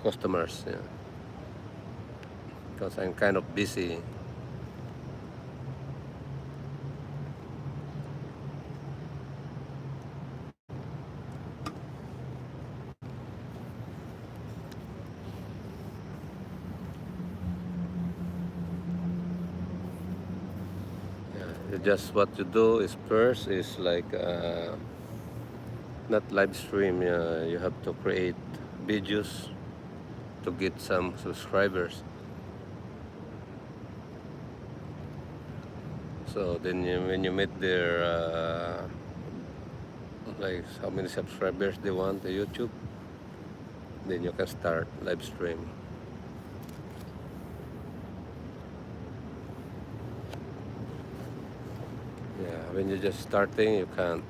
customers. Yeah. Because I'm kind of busy. Just what you do is first is like not live stream. You have to create videos to get some subscribers. So then when you meet their like how many subscribers they want to YouTube, then you can start live stream. Yeah, when you're just starting, you can't.